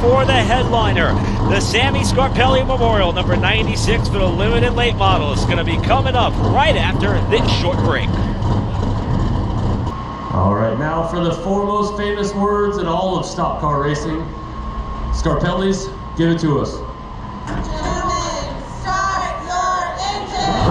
for the headliner. The Samie Scarpelli Memorial, number 96 for the limited late model, is going to be coming up right after this short break. All right, now for the four most famous words in all of stock car racing. Scarpelli's, give it to us. Gentlemen, start your engine!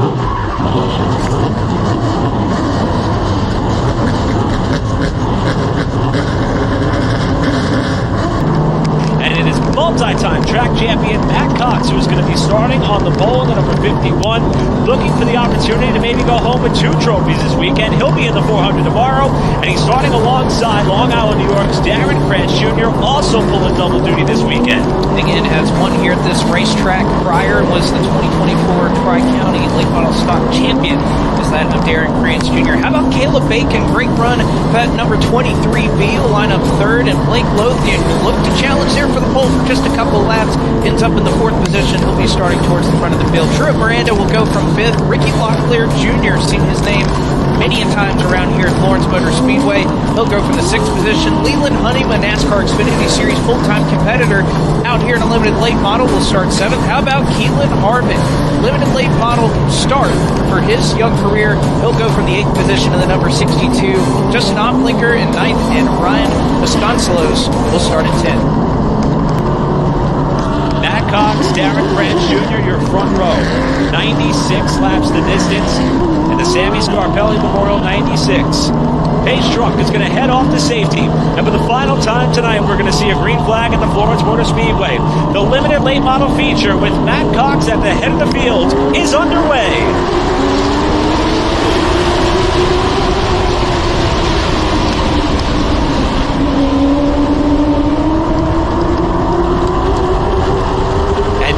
And it is multi-time track champion Matt Cox, who is going to be starting on the pole in the number 51, looking for the opportunity to maybe go home with 2 trophies this weekend. He'll be in the 400 tomorrow, and he's starting alongside Long Island, New York's Darren France Jr., also pulling double duty this weekend. Again, has won here at this racetrack prior and was the 2024 Tri-County Late Model Stock Champion. Is that of Darren France Jr. How about Caleb Bacon? Great run for that number 23B. Will line up third, and Blake Lothian will look to challenge there for the pole for just a couple of laps. Ends up in the 4th position. He'll be starting towards the front of the field. Truett Miranda will go from 5th. Ricky Locklear Jr. seen his name many a times around here at Florence Motor Speedway. He'll go from the 6th position. Leland Honeyman, NASCAR Xfinity Series full-time competitor out here in a limited late model, will start 7th. How about Keelan Harvick? Limited late model start for his young career. He'll go from the 8th position to the number 62. Justin Oplinger in 9th, and Ryan Vasconcelos will start at 10th. Matt Cox, Darren France Jr., your front row. 96 laps the distance, and the Samie Scarpelli Memorial 96. Pace truck is going to head off to safety, and for the final time tonight, we're going to see a green flag at the Florence Motor Speedway. The limited late model feature with Matt Cox at the head of the field is underway.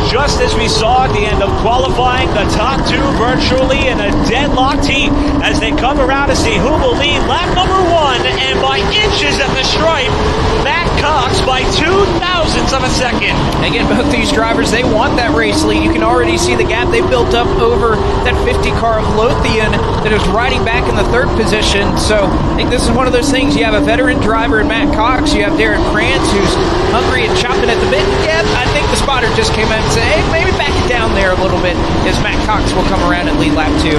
Just as we saw at the end of qualifying, the top 2 virtually in a deadlocked heat as they come around to see who will lead lap number 1, and by inches at the stripe, Matt Cox by 0.02 of a second. Again, both these drivers, they want that race lead. You can already see the gap they built up over that 50 car of Lothian that is riding back in the 3rd position. So I think this is one of those things. You have a veteran driver in Matt Cox. You have Darren France, who's hungry and chopping at the bit. Yeah, I think the spotter just came out and said, hey, maybe back it down there a little bit, as Matt Cox will come around and lead lap 2.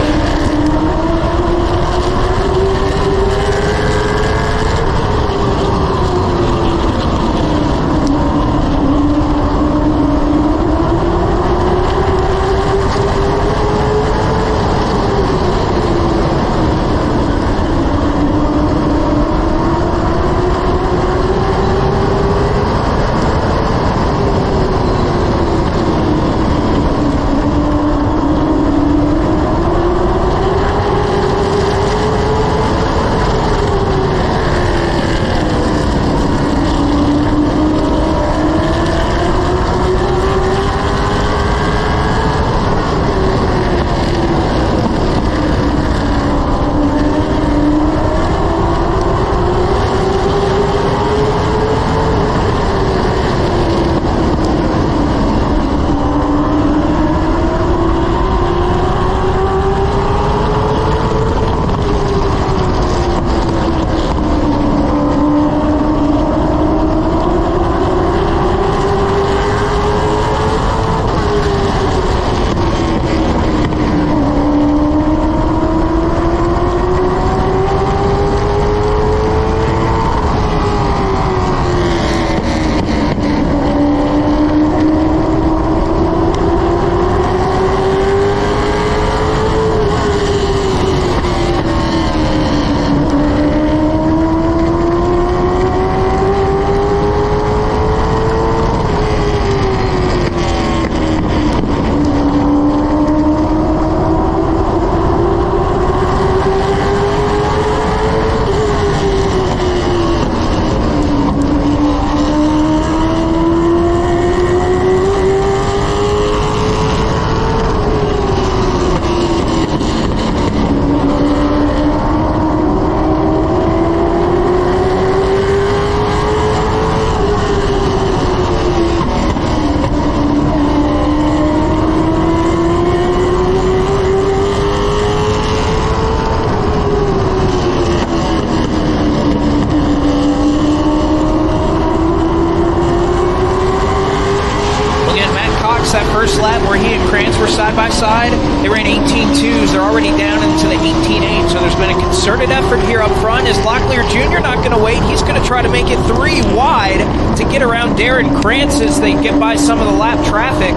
Cox that first lap where he and Krantz were side by side. They ran 18.2s. They're already down into the 18.8. So there's been a concerted effort here up front. Is Locklear Jr. not going to wait? He's going to try to make it 3 wide to get around Darren Krantz as they get by some of the lap traffic.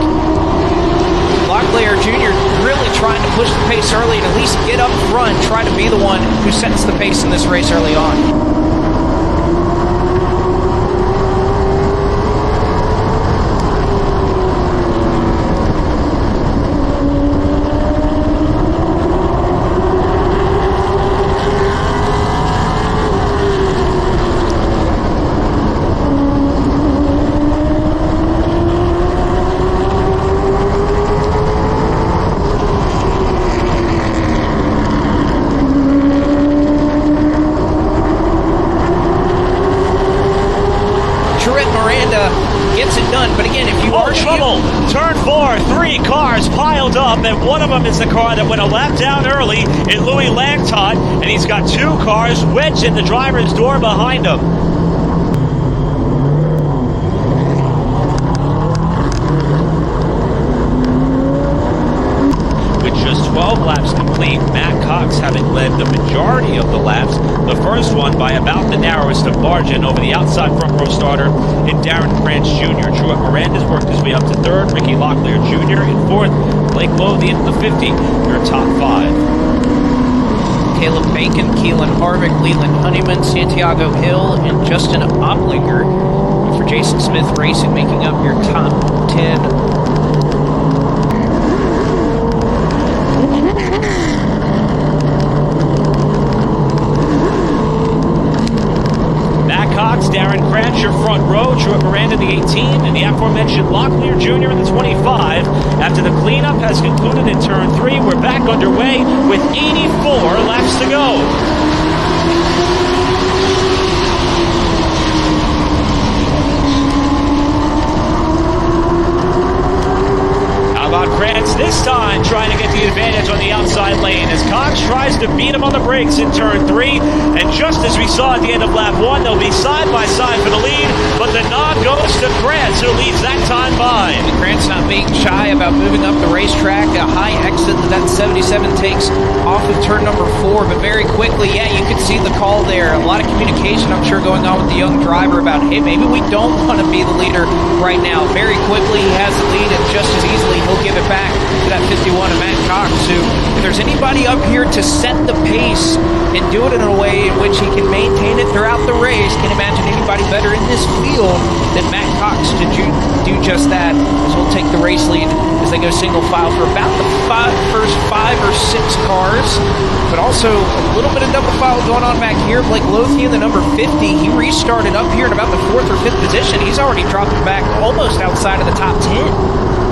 Locklear Jr. really trying to push the pace early and at least get up front, try to be the one who sets the pace in this race early on. Turn 4, 3 cars piled up, and one of them is the car that went a lap down early in Louis Langtot, and he's got 2 cars wedged in the driver's door behind him. With just 12 laps complete, Matt Cox having led the majority of the laps, the first one by about the narrowest of margin over the outside front row starter in Darren Krantz Jr. Truett Miranda's worked his way up to 3rd, Ricky Locklear Jr. in 4th, Blake Lothian in the 50, your top 5. Caleb Bacon, Keelan Harvick, Leland Honeyman, Santiago Hill, and Justin Oplinger. For Jason Smith Racing making up your top 10. Darren Krantz, your front row, Truett Miranda, the 18, and the aforementioned Locklear Jr. in the 25. After the cleanup has concluded in turn 3, we're back underway with 84 laps to go. Krantz this time trying to get the advantage on the outside lane as Cox tries to beat him on the brakes in turn 3, and just as we saw at the end of lap 1, they'll be side by side for the lead, but the nod goes to Krantz, who leads that time by. And Krantz not being shy about moving up the racetrack, a high exit that 77 takes off of turn number 4, but very quickly, yeah, you could see the call there. A lot of communication, I'm sure, going on with the young driver about, hey, maybe we don't want to be the leader right now. Very quickly, he has the lead, and just as easily, he'll give it back to that 51 of Matt Cox, who, if there's anybody up here to set the pace and do it in a way in which he can maintain it throughout the race, can't imagine anybody better in this field than Matt Cox to do just that, as he'll take the race lead as they go single file for about the first 5 or 6 cars, but also a little bit of double file going on back here. Blake Lothian, the number 50, he restarted up here in about the 4th or 5th position. He's already dropped back almost outside of the top 10.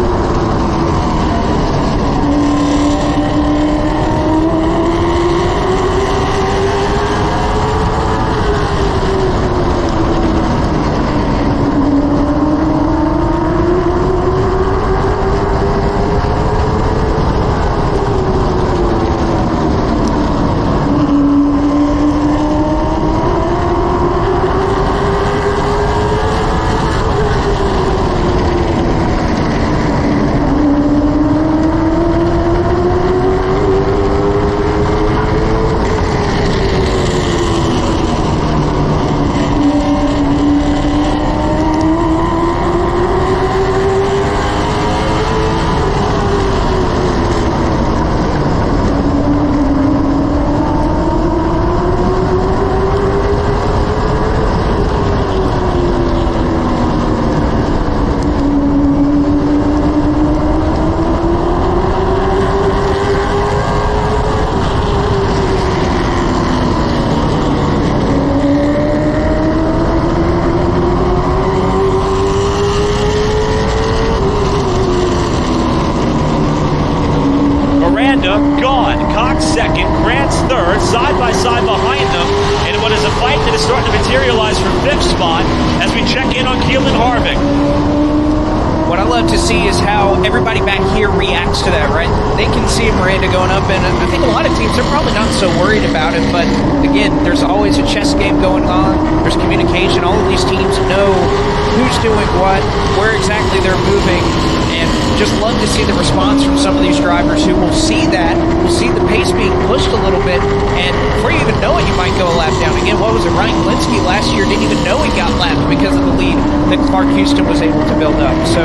just love to see the response from some of these drivers who will see that, will see the pace being pushed a little bit, and before you even know it, you might go a lap down. Again, what was it? Ryan Glinsky last year didn't even know he got lapped because of the lead that Clark Houston was able to build up. So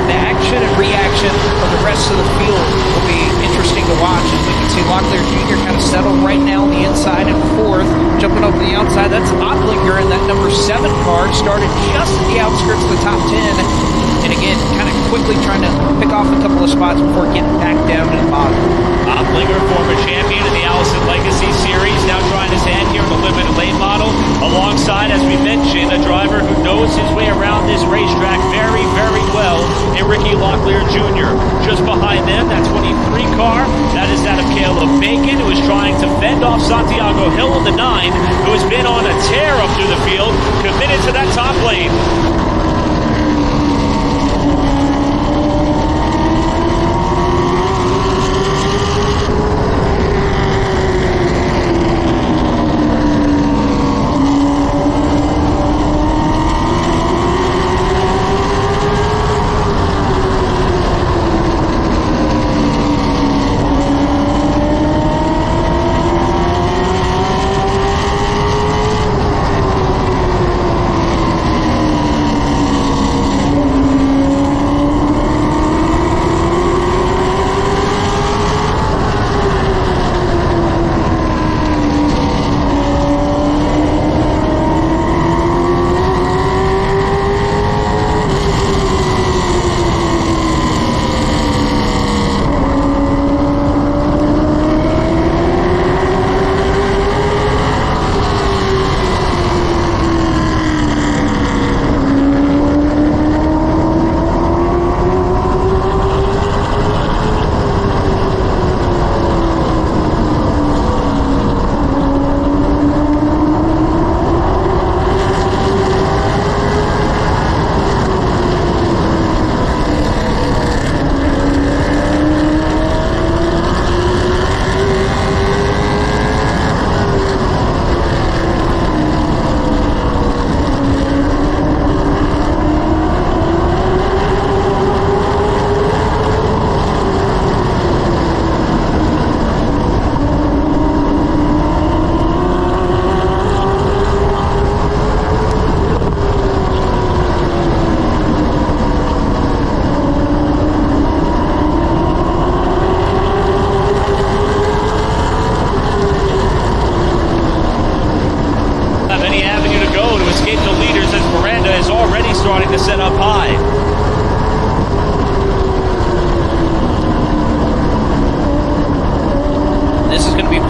the action and reaction of the rest of the field will be interesting to watch, as we can see Locklear Jr. kind of settled right now on the inside in fourth, jumping up to the outside. That's Oplinger in that number 7 car, started just at the outskirts of the top 10, and again, kind of quickly trying to pick off a couple of spots before getting back down to the bottom. Oplinger, former champion in the Allison Legacy Series, now trying his hand here in the limited late model, alongside, as we mentioned, a driver who knows his way around this racetrack very, very well, in Ricky Locklear Jr. Just behind them, that 23 car, that is that of Caleb Bacon, who is trying to fend off Santiago Hill in the 9, who has been on a tear up through the field, committed to that top lane.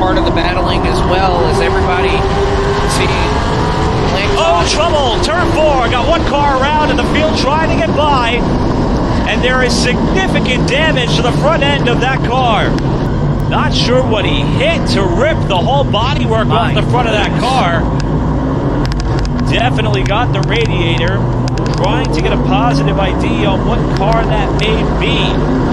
part of the battling as well as everybody seeing. Oh, trouble! Turn 4, got one car around in the field trying to get by, and there is significant damage to the front end of that car. Not sure what he hit to rip the whole bodywork off the front of that car. Definitely got the radiator. Trying to get a positive idea on what car that may be.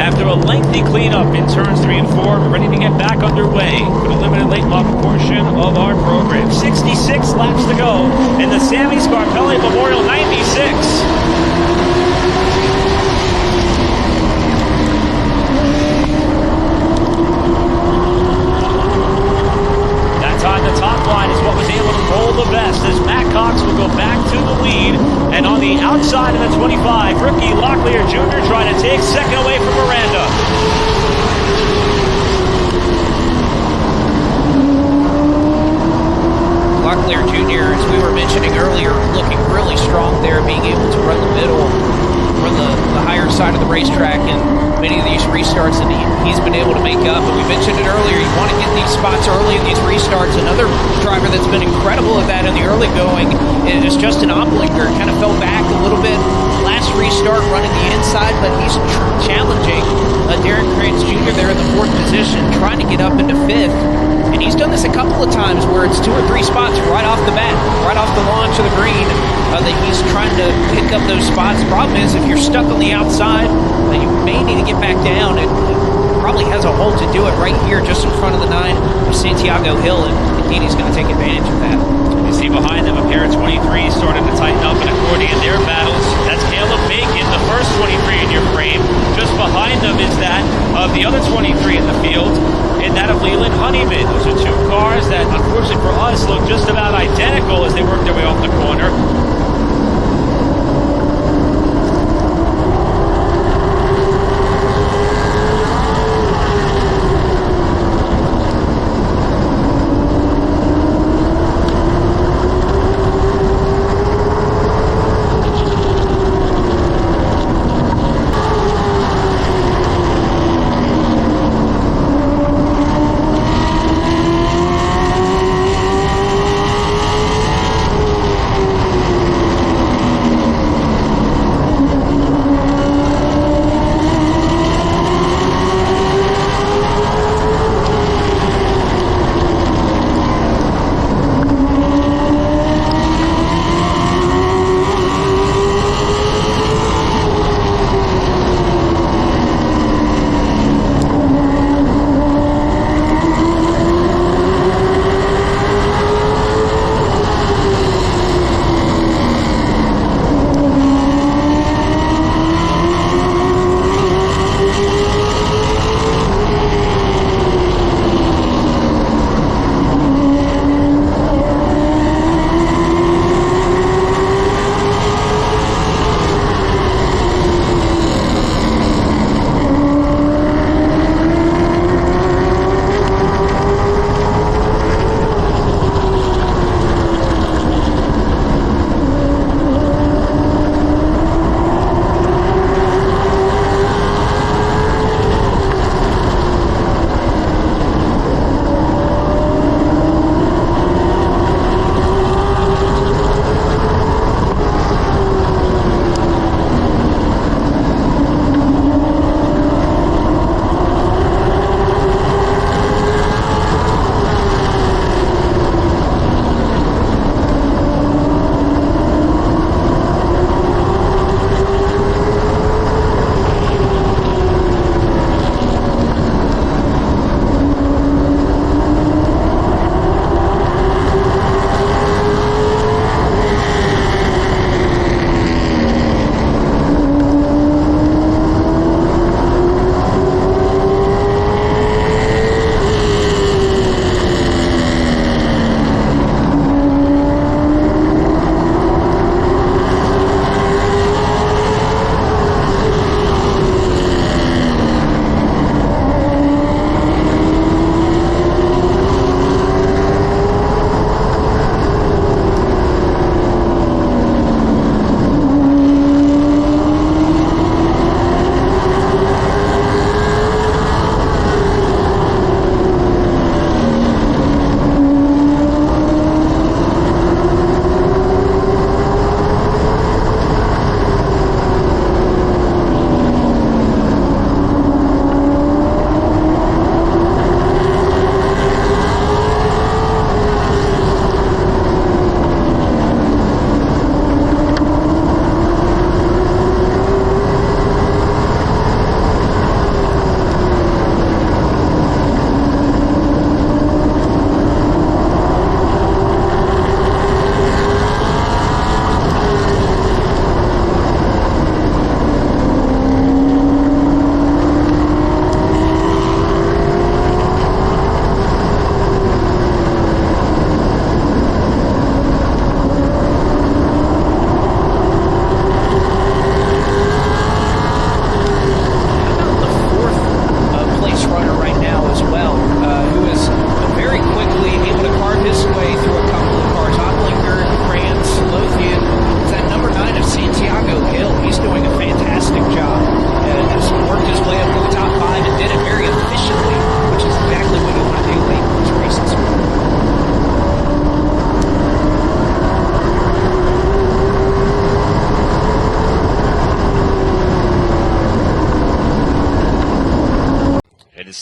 After a lengthy cleanup in turns 3 and 4, we're ready to get back underway for the limited late model portion of our program. 66 laps to go in the Samie Scarpelli Memorial 96. On the top line is what was able to roll the best as Matt Cox will go back to the lead. And on the outside of the 25, Ricky Locklear Jr. trying to take second away from Miranda. Locklear Jr., as we were mentioning earlier, looking really strong there, being able to run the middle, run the higher side of the racetrack, and many of these restarts that he's been able to make up. And we mentioned it earlier, you want to get these spots early in these restarts. Another driver that's been incredible at that in the early going is Justin Oplinger. Kind of fell back a little bit last restart running the inside, but he's challenging Darren Krantz Jr. there in the 4th position, trying to get up into 5th. And he's done this a couple of times where it's 2 or 3 spots right off the bat, right off the launch of the green, that he's trying to pick up those spots. The problem is if you're stuck on the outside, you may need to get back down and probably has a hole to do it right here just in front of the 9 of Santiago Hill, and indeed he's going to take advantage of that. You see behind them a pair of 23s starting to tighten up and accordion their battles. That's Caleb Bacon, the first 23 in your frame. Just behind them is that of the other 23 in the field, and that of Leland Honeyman. Those are two cars that, unfortunately for us, look just about identical as they work their way off the corner.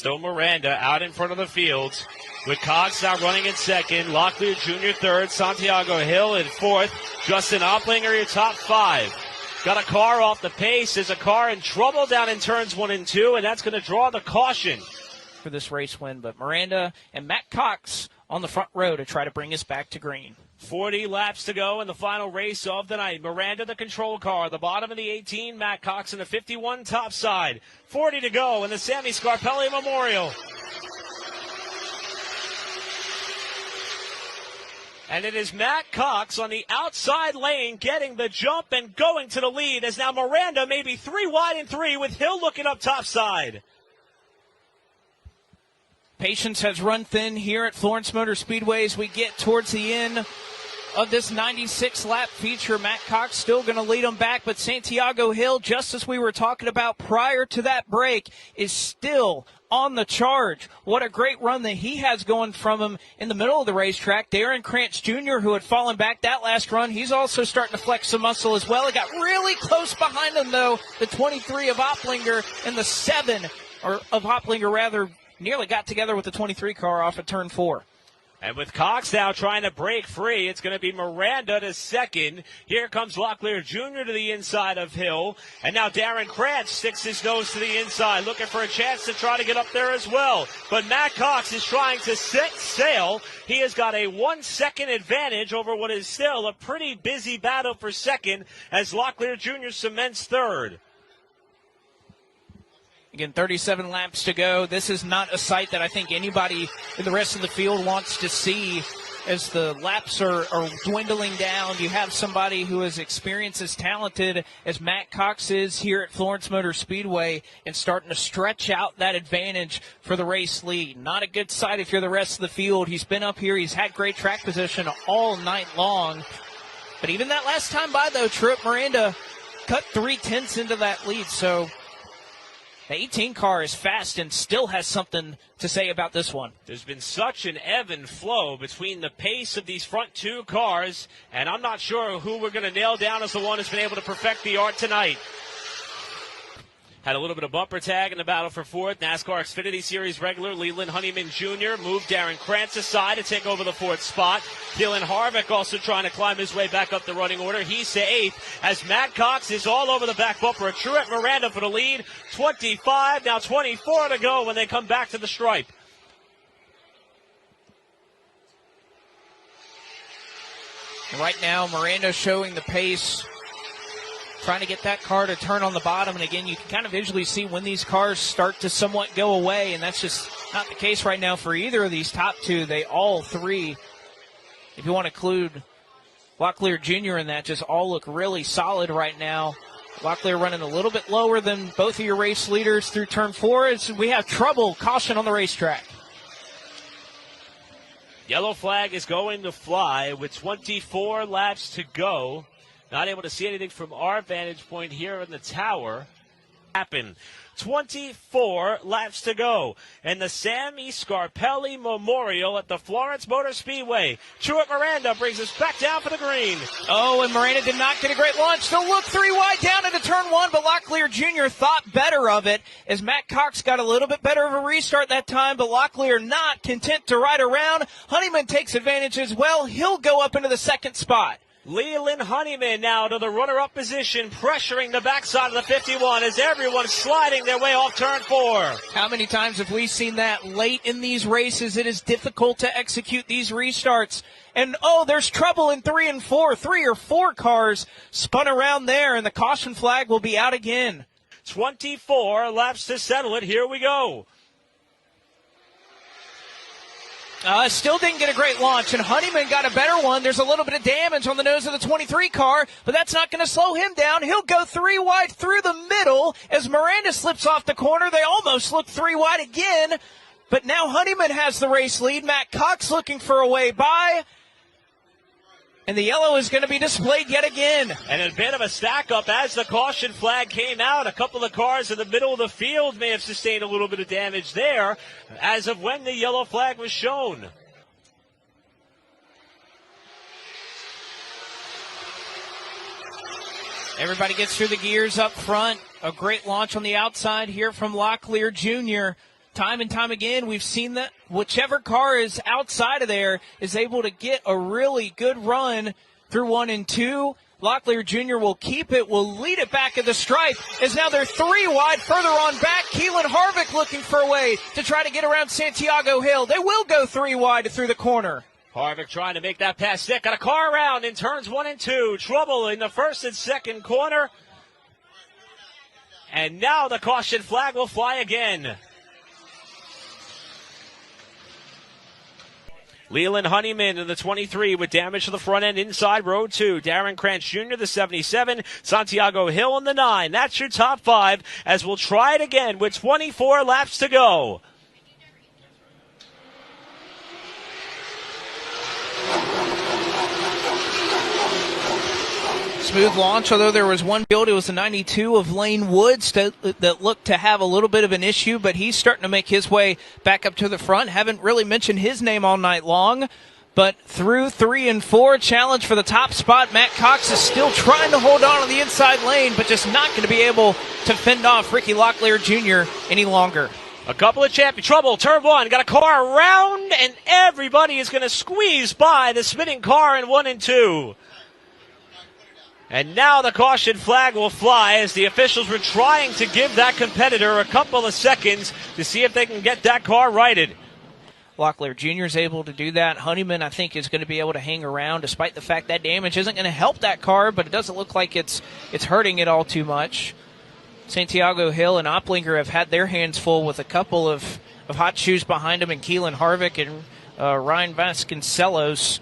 Still Miranda out in front of the field with Cox now running in second, Locklear Jr. third, Santiago Hill in fourth, Justin Oplinger your top five. Got a car off the pace. There's a car in trouble down in turns 1 and 2, and that's going to draw the caution for this race win. But Miranda and Matt Cox on the front row to try to bring us back to green. 40 laps to go in the final race of the night. Miranda, the control car, the bottom of the 18. Matt Cox in the 51 top side. 40 to go in the Samie Scarpelli Memorial. And it is Matt Cox on the outside lane getting the jump and going to the lead, as now Miranda may be 3 wide and 3 with Hill looking up top side. Patience has run thin here at Florence Motor Speedway as we get towards the end of this 96-lap feature. Matt Cox still going to lead them back, but Santiago Hill, just as we were talking about prior to that break, is still on the charge. What a great run that he has going from him in the middle of the racetrack. Darren Krantz Jr., who had fallen back that last run, he's also starting to flex some muscle as well. He got really close behind him, though. The 23 of Oplinger and the 7, or of Oplinger, rather, nearly got together with the 23 car off at turn 4. And with Cox now trying to break free, it's going to be Miranda to second. Here comes Locklear Jr. to the inside of Hill. And now Darren Krantz sticks his nose to the inside, looking for a chance to try to get up there as well. But Matt Cox is trying to set sail. He has got a 1-second advantage over what is still a pretty busy battle for second, as Locklear Jr. cements third. Again, 37 laps to go. This is not a sight that I think anybody in the rest of the field wants to see as the laps are dwindling down. You have somebody who is experienced, as talented as Matt Cox is here at Florence Motor Speedway, and starting to stretch out that advantage for the race lead. Not a good sight if you're the rest of the field. He's been up here. He's had great track position all night long. But even that last time by, though, Trip Miranda cut 3/10 into that lead. So the 18 car is fast and still has something to say about this one. There's been such an ebb and flow between the pace of these front 2 cars, and I'm not sure who we're going to nail down as the one who's been able to perfect the art tonight. Had a little bit of bumper tag in the battle for 4th. NASCAR Xfinity Series regular Leland Honeyman Jr. moved Darren Krantz aside to take over the 4th spot. Dylan Harvick also trying to climb his way back up the running order. He's to 8th as Matt Cox is all over the back bumper. Truett Miranda for the lead. 25, now 24 to go when they come back to the stripe. Right now, Miranda showing the pace, trying to get that car to turn on the bottom. And again, you can kind of visually see when these cars start to somewhat go away, and that's just not the case right now for either of these top 2. They all 3, if you want to include Locklear Jr. in that, just all look really solid right now. Locklear running a little bit lower than both of your race leaders through turn 4. We have trouble, caution on the racetrack. Yellow flag is going to fly with 24 laps to go. Not able to see anything from our vantage point here in the tower. 24 laps to go. And the Samie Scarpelli Memorial at the Florence Motor Speedway. Truett Miranda brings us back down for the green. Oh, and Miranda did not get a great launch. Still look 3 wide down into turn 1, but Locklear Jr. thought better of it as Matt Cox got a little bit better of a restart that time, but Locklear not content to ride around. Honeyman takes advantage as well. He'll go up into the 2nd spot. Leland Honeyman now to the runner-up position, pressuring the backside of the 51 as everyone's sliding their way off turn 4. How many times have we seen that late in these races? It is difficult to execute these restarts. And, there's trouble in 3 and 4. 3 or 4 cars spun around there, and the caution flag will be out again. 24 laps to settle it. Here we go. Still didn't get a great launch, and Honeyman got a better one. There's a little bit of damage on the nose of the 23 car, but that's not going to slow him down. He'll go 3 wide through the middle as Miranda slips off the corner. They almost look 3 wide again, but now Honeyman has the race lead. Matt Cox looking for a way by, and the yellow is going to be displayed yet again. And a bit of a stack-up as the caution flag came out. A couple of cars in the middle of the field may have sustained a little bit of damage there as of when the yellow flag was shown. Everybody gets through the gears up front. A great launch on the outside here from Locklear Jr. Time and time again, we've seen that whichever car is outside of there is able to get a really good run through 1 and 2. Locklear Jr. will keep it, will lead it back at the stripe, as now they're 3 wide, further on back. Keelan Harvick looking for a way to try to get around Santiago Hill. They will go 3 wide through the corner. Harvick trying to make that pass stick. Got a car around in turns 1 and 2. Trouble in the first and second corner. And now the caution flag will fly again. Leland Honeyman in the 23 with damage to the front end inside row 2. Darren Krantz Jr., the 77. Santiago Hill in the 9. That's your top 5 as we'll try it again with 24 laps to go. Smooth launch, although there was one build. It was the 92 of Lane Woods that looked to have a little bit of an issue, but he's starting to make his way back up to the front. Haven't really mentioned his name all night long, but through 3 and 4, challenge for the top spot. Matt Cox is still trying to hold on the inside lane, but just not going to be able to fend off Ricky Locklear Jr. any longer. A couple of trouble, turn 1, got a car around, and everybody is going to squeeze by the spinning car in 1 and 2. And now the caution flag will fly as the officials were trying to give that competitor a couple of seconds to see if they can get that car righted. Locklear Jr. is able to do that. Honeyman, I think, is going to be able to hang around despite the fact that damage isn't going to help that car, but it doesn't look like it's hurting it all too much. Santiago Hill and Oplinger have had their hands full with a couple of hot shoes behind them, and Keelan Harvick and Ryan Vasconcelos,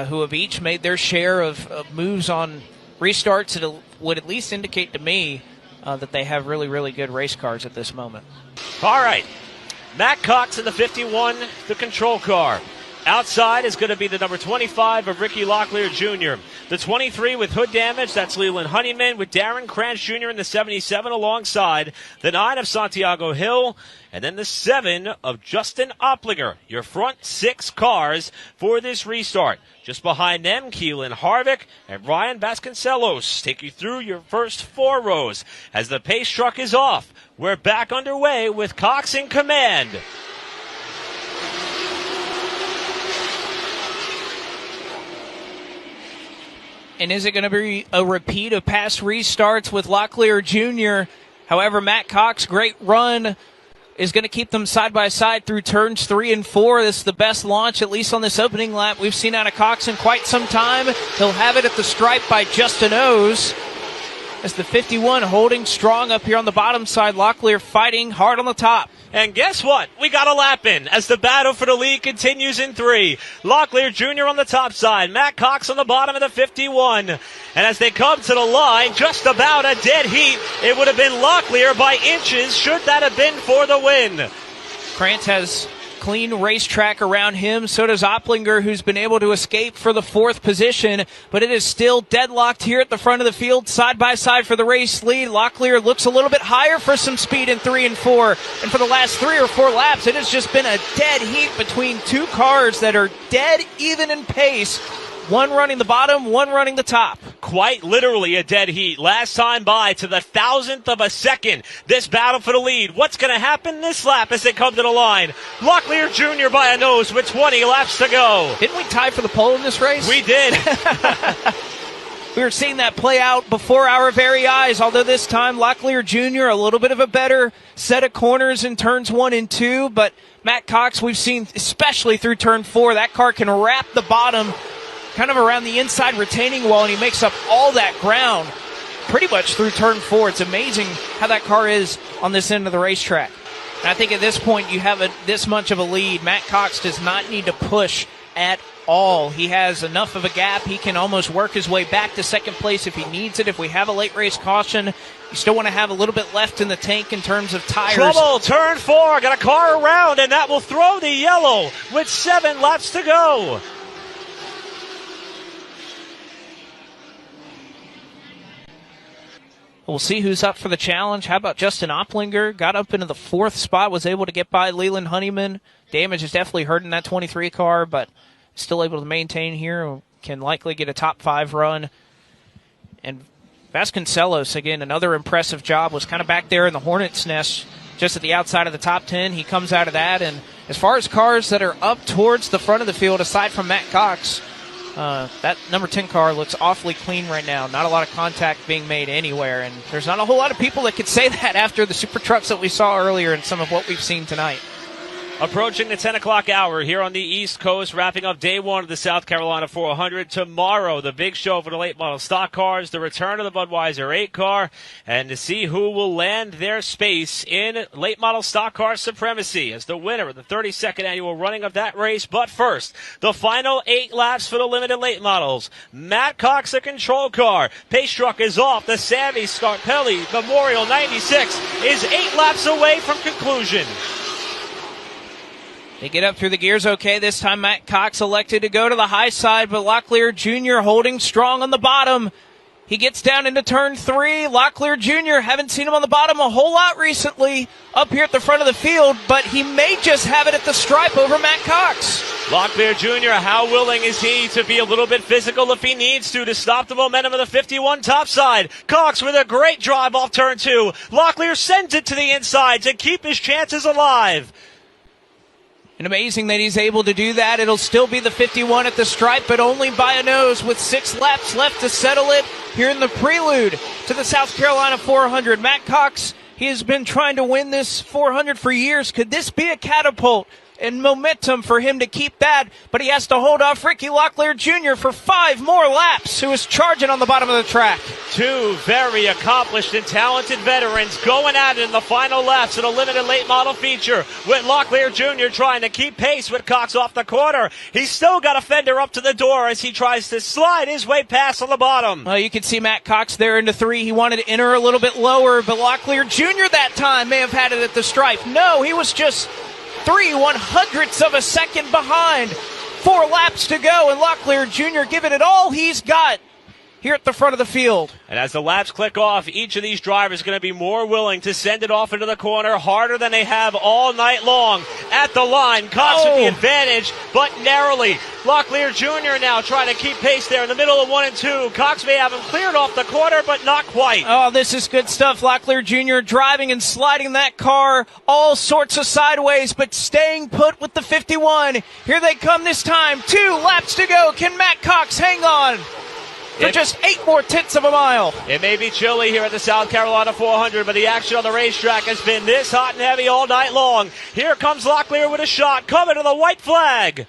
who have each made their share of moves on restarts that would at least indicate to me that they have really, really good race cars at this moment. All right. Matt Cox in the 51, the control car. Outside is going to be the number 25 of Ricky Locklear Jr. The 23 with hood damage, that's Leland Honeyman, with Darren Krantz Jr. in the 77 alongside. The 9 of Santiago Hill, and then the 7 of Justin Oplinger. Your front 6 cars for this restart. Just behind them, Keelan Harvick and Ryan Vasconcelos take you through your first 4 rows. As the pace truck is off, we're back underway with Cox in command. And is it going to be a repeat of past restarts with Locklear Jr.? However, Matt Cox, great run, is going to keep them side by side through turns 3 and 4. This is the best launch, at least on this opening lap, we've seen out of Cox in quite some time. He'll have it at the stripe by Justin O's. As the 51 holding strong up here on the bottom side, Locklear fighting hard on the top. And guess what? We got a lap in as the battle for the lead continues in 3. Locklear Jr. on the top side, Matt Cox on the bottom of the 51. And as they come to the line, just about a dead heat. It would have been Locklear by inches should that have been for the win. Krantz has clean racetrack around him. So does Oplinger, who's been able to escape for the 4th position. But it is still deadlocked here at the front of the field, side by side for the race lead. Locklear looks a little bit higher for some speed in 3 and 4. And for the last 3 or 4 laps, it has just been a dead heat between 2 cars that are dead even in pace. One running the bottom, one running the top. Quite literally a dead heat. Last time by to the 1,000th of a second. This battle for the lead. What's going to happen this lap as they come to the line? Locklear Jr. by a nose with 20 laps to go. Didn't we tie for the pole in this race? We did. We were seeing that play out before our very eyes, although this time Locklear Jr. a little bit of a better set of corners in turns 1 and 2. But Matt Cox, we've seen, especially through turn 4, that car can wrap the bottom kind of around the inside retaining wall, and he makes up all that ground pretty much through turn 4. It's amazing how that car is on this end of the racetrack. And I think at this point you have this much of a lead. Matt Cox does not need to push at all. He has enough of a gap. He can almost work his way back to second place if he needs it. If we have a late race caution, you still want to have a little bit left in the tank in terms of tires. Trouble, turn 4, got a car around, and that will throw the yellow with 7 laps to go. We'll see who's up for the challenge. How about Justin Oplinger? Got up into the 4th spot, was able to get by Leland Honeyman. Damage is definitely hurting that 23 car, but still able to maintain here. Can likely get a top 5 run. And Vasconcelos, again, another impressive job. Was kind of back there in the hornet's nest, just at the outside of the top 10. He comes out of that. And as far as cars that are up towards the front of the field, aside from Matt Cox, That number 10 car looks awfully clean right now. Not a lot of contact being made anywhere, and there's not a whole lot of people that could say that after the super trucks that we saw earlier and some of what we've seen tonight. Approaching the 10 o'clock hour here on the East Coast, wrapping up day one of the South Carolina 400. Tomorrow, the big show for the late model stock cars, the return of the Budweiser 8 car, and to see who will land their space in late model stock car supremacy as the winner of the 32nd annual running of that race. But first, the final 8 laps for the limited late models. Matt Cox, the control car. Pace truck is off. The Samie Scarpelli Memorial 96 is 8 laps away from conclusion. They get up through the gears okay. This time Matt Cox elected to go to the high side, but Locklear Jr. holding strong on the bottom. He gets down into turn 3. Locklear Jr., haven't seen him on the bottom a whole lot recently up here at the front of the field, but he may just have it at the stripe over Matt Cox. Locklear Jr., how willing is he to be a little bit physical if he needs to stop the momentum of the 51 topside? Cox with a great drive off turn 2. Locklear sends it to the inside to keep his chances alive. And amazing that he's able to do that. It'll still be the 51 at the stripe, but only by a nose with 6 laps left to settle it here in the prelude to the South Carolina 400. Matt Cox, he has been trying to win this 400 for years. Could this be a catapult and momentum for him to keep that? But he has to hold off Ricky Locklear Jr. for 5 more laps, who is charging on the bottom of the track. 2 very accomplished and talented veterans going at it in the final laps of the limited late model feature, with Locklear Jr. trying to keep pace with Cox off the corner. He's still got a fender up to the door as he tries to slide his way past on the bottom. You can see Matt Cox there into 3. He wanted to enter a little bit lower, but Locklear Jr. that time may have had it at the stripe. No, he was just 3/100ths of a second behind. 4 laps to go, and Locklear Jr. giving it all he's got here at the front of the field. And as the laps click off, each of these drivers is going to be more willing to send it off into the corner harder than they have all night long. At the line, Cox with the advantage, but narrowly. Locklear Jr. now trying to keep pace there in the middle of 1 and 2. Cox may have him cleared off the corner, but not quite. Oh, this is good stuff. Locklear Jr. driving and sliding that car all sorts of sideways, but staying put with the 51. Here they come this time. 2 laps to go. Can Matt Cox hang on for just 8 more tenths of a mile? It may be chilly here at the South Carolina 400, but the action on the racetrack has been this hot and heavy all night long. Here comes Locklear with a shot, coming to the white flag.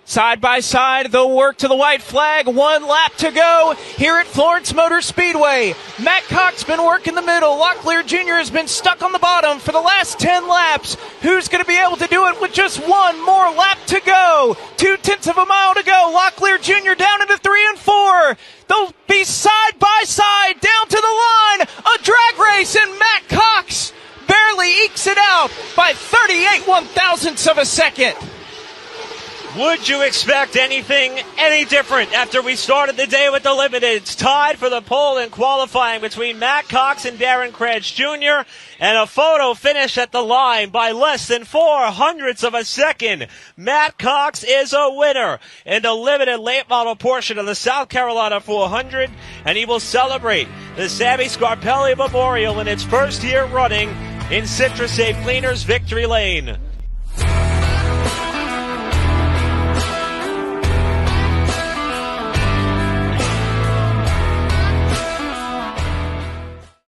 Side by side, they'll work to the white flag. 1 lap to go here at Florence Motor Speedway. Matt Cox been working the middle. Locklear Jr. has been stuck on the bottom for the last 10 laps. Who's going to be able to do it with just 1 more lap to go? 2/10 of a mile to go. Locklear Jr. down into 3 and 4. They'll be side by side down to the line. A drag race, and Matt Cox barely ekes it out by 38/1,000ths of a second. Would you expect anything any different after we started the day with the limited? It's tied for the pole in qualifying between Matt Cox and Darren Cranch Jr. and a photo finish at the line by less than 0.04 of a second. Matt Cox is a winner in the limited late model portion of the South Carolina 400, and he will celebrate the Samie Scarpelli Memorial in its first year running in Citrus Safe Cleaners Victory Lane.